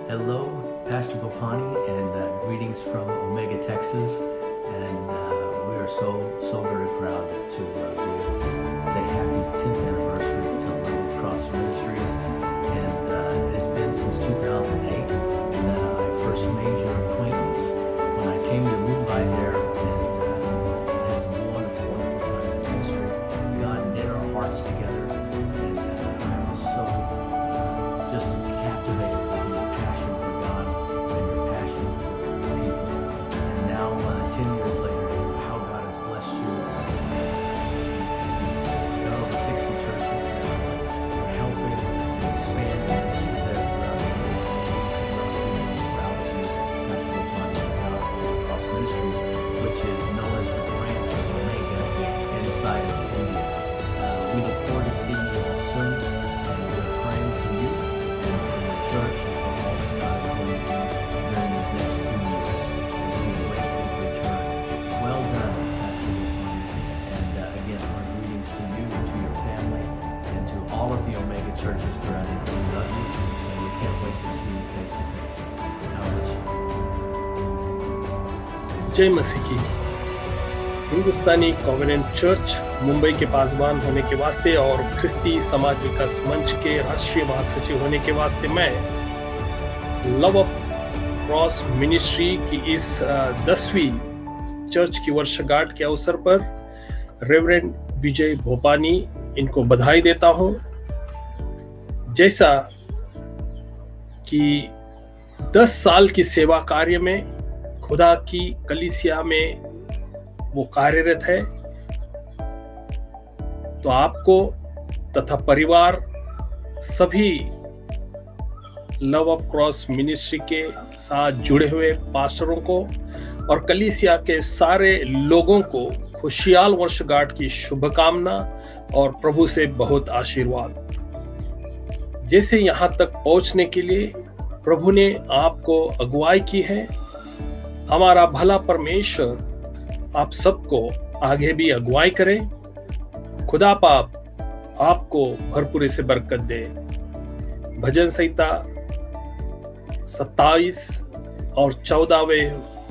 Hello, Pastor Bopani, and greetings from Omega, Texas. And we are so very proud to be able to say happy 10th anniversary to Love Cross Ministries. And it has been since 2008 that I first made your acquaintance when I came to move by there, and had some wonderful times in ministry. God knit our hearts together, and I was so just captivated by your passion for God and your passion for people. And now, 10 years later, how God has blessed you. You've got over 60 churches now. We're helping expand ministries there throughout the world. We're proud of you, Pastor Bopani, Cross Ministries, which is known as the branch of Omega inside of India. We look forward to seeing you all soon, and we're praying for you and for the church and for all that God is going to do during these next few years as we wait for His return. Well done, Pastor Bopani. And again, our greetings to you and to your family and to all of the Omega churches throughout India. We love you, and we can't wait to see you face to face. God bless you. जय मसीह की। हिंदुस्तानी covenant church Mumbai के पासवान होने के वास्ते और ख्रिस्ती समाज विकास मंच के राष्ट्रीय महासचिव होने के वास्ते मैं लव ऑफ क्रॉस मिनिस्ट्री की इस 10वीं चर्च की वर्षगांठ के अवसर पर रेवरेंड विजय भोपानी इनको बधाई देता हूं। जैसा कि 10 साल की सेवा कार्य में खुदा की कलीसिया में वो कार्यरत है, तो आपको तथा परिवार सभी लव ऑफ क्रॉस मिनिस्ट्री के साथ जुड़े हुए पास्टरों को और कलीसिया के सारे लोगों को खुशहाल वर्षगांठ की शुभकामना और प्रभु से बहुत आशीर्वाद। जैसे यहाँ तक पहुंचने के लिए प्रभु ने आपको अगुवाई की है, हमारा भला परमेश्वर आप सबको आगे भी अगुवाई करे। खुदा पाप आपको भरपूरी से बरकत दे। भजन संहिता 27 और 14वें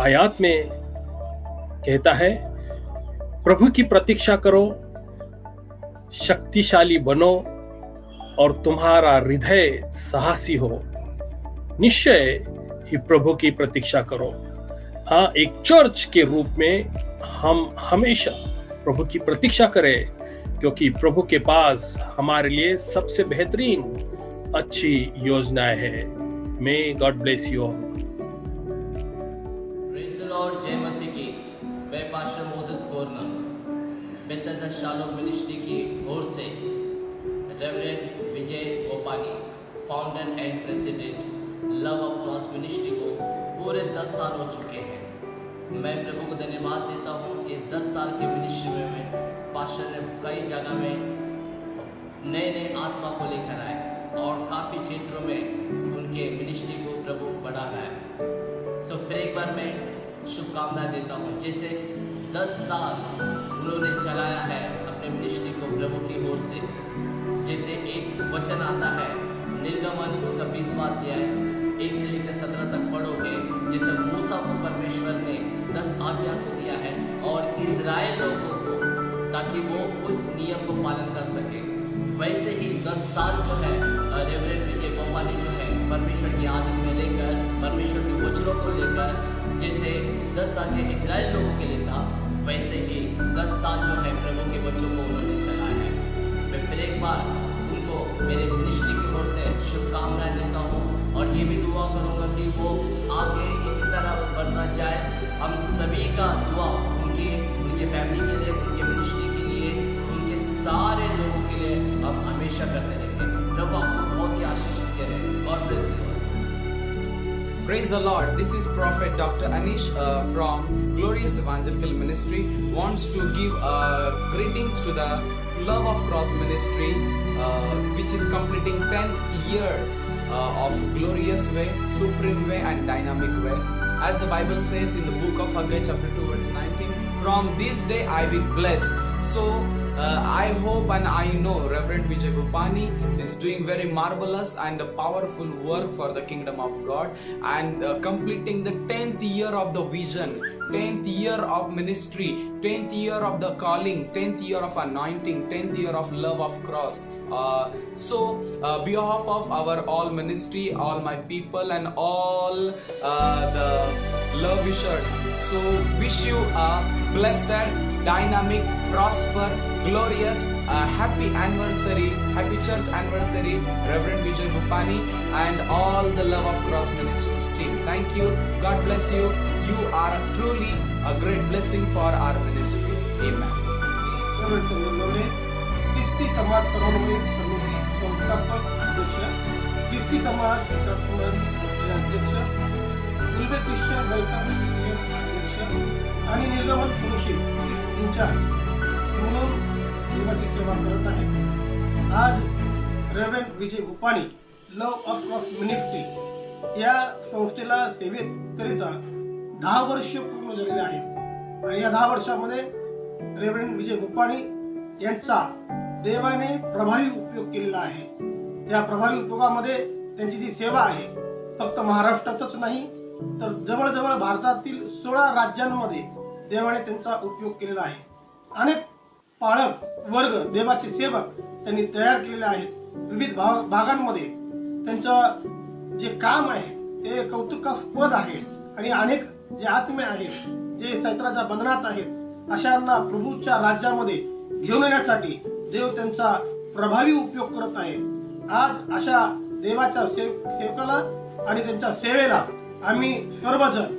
आयत में कहता है, प्रभु की प्रतीक्षा करो, शक्तिशाली बनो और तुम्हारा हृदय साहसी हो। निश्चय ही प्रभु की प्रतीक्षा करो। हाँ, एक चर्च के रूप में हम हमेशा प्रभु की प्रतीक्षा करें, क्योंकि प्रभु के पास हमारे लिए सबसे बेहतरीन अच्छी योजनाएं हैं। May God bless you all. Praise the Lord. जय मसीह की। मैं pastor Moses Korna Bethesda Shalom ministry की ओर से reverend Vijay Bhupani, founder and president love of cross ministry को पूरे 10 साल हो चुके हैं। मैं प्रभु को धन्यवाद देता हूँ। ये 10 साल के मिनिस्ट्री में पास्टर ने कई जगह में नए आत्मा को लेकर आए और काफ़ी क्षेत्रों में उनके मिनिस्ट्री को प्रभु बढ़ा रहा है। सो फिर एक बार मैं शुभकामनाएं देता हूँ। जैसे 10 साल उन्होंने चलाया है अपने मिनिस्ट्री को प्रभु की ओर से। जैसे एक वचन आता है निर्गमन उसका 20वां अध्याय 1 से लेकर 17 तक पढ़ोगे, जैसे मूसा को परमेश्वर ने 10 आज्ञा को दिया है और इस्राएल लोगों को, ताकि वो उस नियम को पालन कर सके। वैसे ही 10 साल जो है रेवरेंड विजय भोपानी जो है परमेश्वर की आदत में लेकर, परमेश्वर के वचनों को लेकर, जैसे 10 आज्ञा इस्राएल लोगों के लिए था, वैसे ही 10 साल जो है प्रभु के बच्चों को उन्होंने चलाया है। मैं फिर एक बार उनको मेरे मिनिस्ट्री की ओर से शुभकामनाएं देता हूँ और ये भी दुआ करूँगा कि वो आगे इसी तरह बढ़ना जाए। हम सभी का दुआ उनके फैमिली के लिए, उनके मिनिस्ट्री के लिए, उनके सारे लोगों के लिए हम हमेशा करते रहेंगे। प्रभु आपको बहुत ही आशीषित करें। God bless you. Praise the Lord. This is Prophet Dr. Anish from Glorious Evangelical Ministry. Wants to give greetings to the Love of Cross Ministry, which is completing 10th year of glorious way, supreme way, and dynamic way. As the Bible says in the book of Haggai chapter 2 verse 19, from this day I will bless. So I hope and I know Reverend Vijay Bhupani is doing very marvelous and powerful work for the kingdom of God, and completing the 10th year of the vision, 10th year of ministry, 10th year of the calling, 10th year of anointing, 10th year of love of cross. Behalf of our all ministry, all my people, and all the love wishers, so wish you a blessed, dynamic, prosper, glorious, happy anniversary, happy church anniversary, Reverend Vijay Bhupani and all the Love of Cross Ministries team. Thank you. God bless you. You are truly a great blessing for our ministry. Amen. ख्रिस्ती समाज समन्वय समिती संस्थापक अध्यक्ष, ख्रिस्ती समाज समन्वय अध्यक्ष, उल्बे ख्रिश्चन वेलकम अध्यक्ष आणि निर्गमन फेलोशिप इंचार्ज म्हणून देवाची सेवा करत आहे. आज reverend Vijay Bhupani love of cross ministry या संस्थेला सेवेत करिता 10 वर्ष पूर्ण झालेले आहेत आणि या 10 वर्षामध्ये रेव्हरंड विजय भूपाणी यांचा देवाने प्रभावी उपयोग केलेला आहे. या प्रभावी उपयोगामध्ये त्यांची जी सेवा आहे फक्त महाराष्ट्रातच नाही तर जवळजवळ भारतातील 16 राज्यांमध्ये देवाने त्यांचा उपयोग केलेला आहे. अनेक पाळक वर्ग, देवाचे सेवक त्यांनी तयार केलेले आहेत. विविध भागांमध्ये त्यांचं जे काम आहे ते कौतुकास्पद आहे आणि अनेक जे आत्मे आहेत जे सैतानाच्या बंधनात आहेत अशांना प्रभूच्या राज्यामध्ये घेऊन येण्यासाठी देव त्यांचा प्रभावी उपयोग करत आहे. आज अशा देवाच्या सेवकाला आणि त्यांच्या सेवेला आम्ही सर्वजण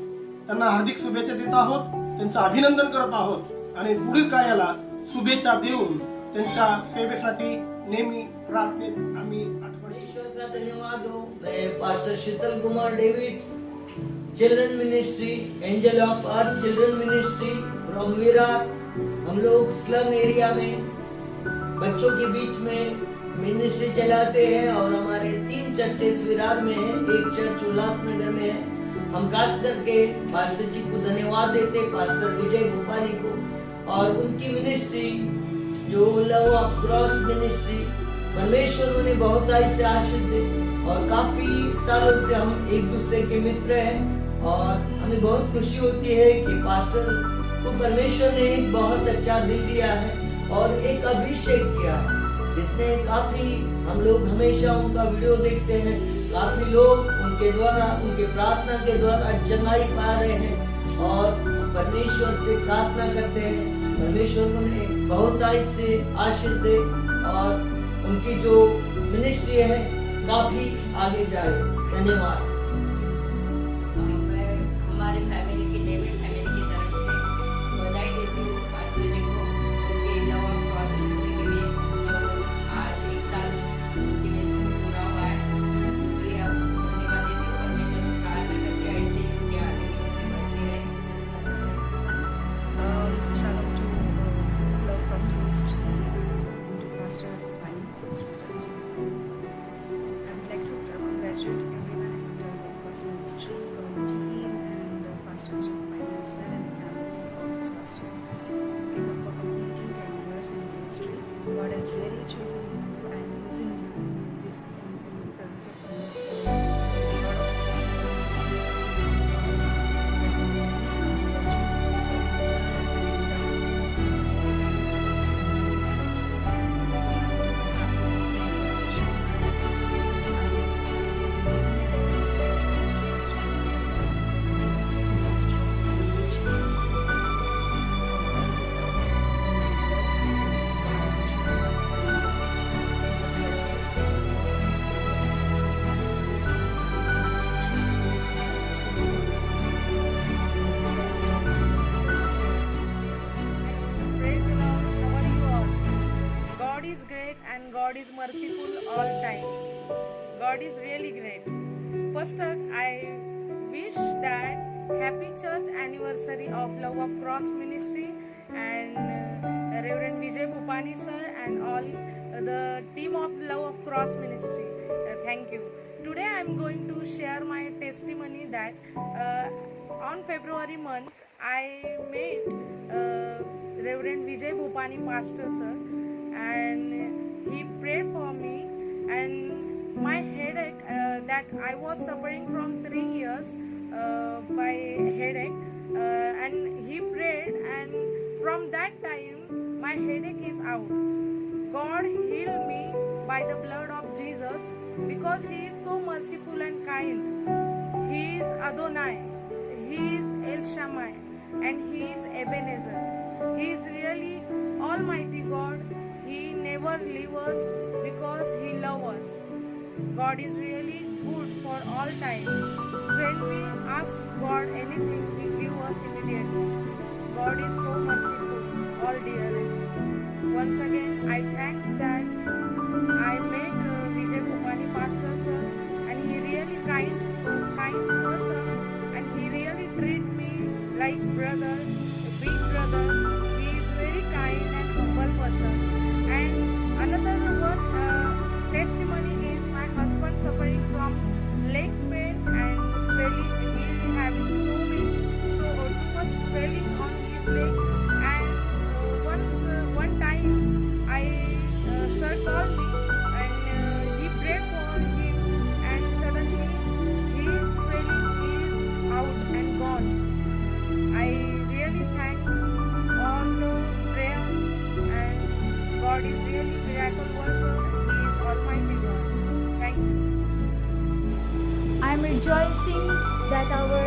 त्यांना हार्दिक शुभेच्छा देत आहोत, त्यांचं अभिनंदन करत आहोत आणि पुढील कार्याला शुभेच्छा देऊन त्यांच्या सेवेसाठी नेहमी प्रार्थनेत आम्ही ईश्वर का धन्यवाद हो. मैं pastor Sheetal Kumar David, children ministry, angel of earth children ministry from Virar. हम लोग स्लम एरिया में बच्चों के बीच में मिनिस्ट्री चलाते हैं और हमारे 3 चर्चेस विरार में हैं, एक चर्च उल्लासनगर में है. हम खास करके पास्टर जी को धन्यवाद देते, पास्टर विजय भूपानी को और उनकी मिनिस्ट्री जो लव ऑफ क्रॉस मिनिस्ट्री, परमेश्वर उन्हें बहुत से आशीष दे. और काफी सालों से हम एक दूसरे के मित्र हैं और हमें बहुत खुशी होती है कि पास्टर को परमेश्वर ने एक बहुत अच्छा दिल दिया है और एक अभिषेक किया है. जितने काफी हम लोग हमेशा उनका वीडियो देखते हैं, काफी लोग उनके द्वारा, उनके प्रार्थना के द्वारा चंगाई पा रहे हैं और परमेश्वर से प्रार्थना करते हैं परमेश्वर उन्हें बहुत से आशीष दे और उनकी जो मिनिस्ट्री है काफी आगे जाए. धन्यवाद. मैं हमारे फैमिली की, डेविड फैमिली की तरफ से बधाई देती हूँ पास्टर जी को उनके लव ऑफ क्रॉस मिनिस्ट्री के लिए जो आज 1 साल उनकी मिनिस्ट्री में पूरा हुआ है. इसलिए अब धन्यवाद देती हूँ. परमेश्वर से प्रार्थना करके ऐसे ही उनके आगे मिनिस्ट्री बढ़ती रहे. Shalom to Love Cross Ministry and to Pastor Bhupani, Pastor Jaji. I would like to congratulate everyone at Love Cross Ministry, the team, and Pastor Bhupani as well, and the family of Pastor for completing 10 years in ministry. God has really chosen you and using you in the presence of Holy Spirit. God is merciful all time. God is really great. First, I wish that happy church anniversary of Love of Cross Ministry and Reverend Vijay Bhupani sir and all the team of Love of Cross Ministry. Thank you. Today I am going to share my testimony that on February month I met Reverend Vijay Bhupani pastor sir I was suffering from 3 years by headache, and he prayed, and from that time my headache is out. God healed me by the blood of Jesus, because He is so merciful and kind. He is Adonai, He is El Shammai, and He is Ebenezer. He is really Almighty God. He never leaves us because He loves us. God is really good for all time. When we ask God anything, He gives us immediately. God is so merciful, all dearest. Once again, I thanks that I met Vijay Gopani Pastor sir, and he really kind person, and he really treat me like brother, big brother. He is very kind and humble person. And another one testimony is my husband suffering from leg pain and swelling. He is having so much swelling on his leg. And one time sir called me, and he prayed for him, and suddenly his swelling is out and gone. I really thank all the prayers, and God is really miracle worker. He is Almighty God. Thank you. I am rejoicing that our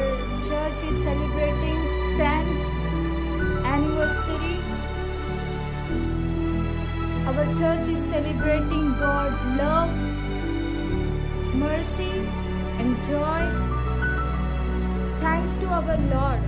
church is celebrating 10th anniversary. Our church is celebrating God's love, mercy, and joy. Thanks to our Lord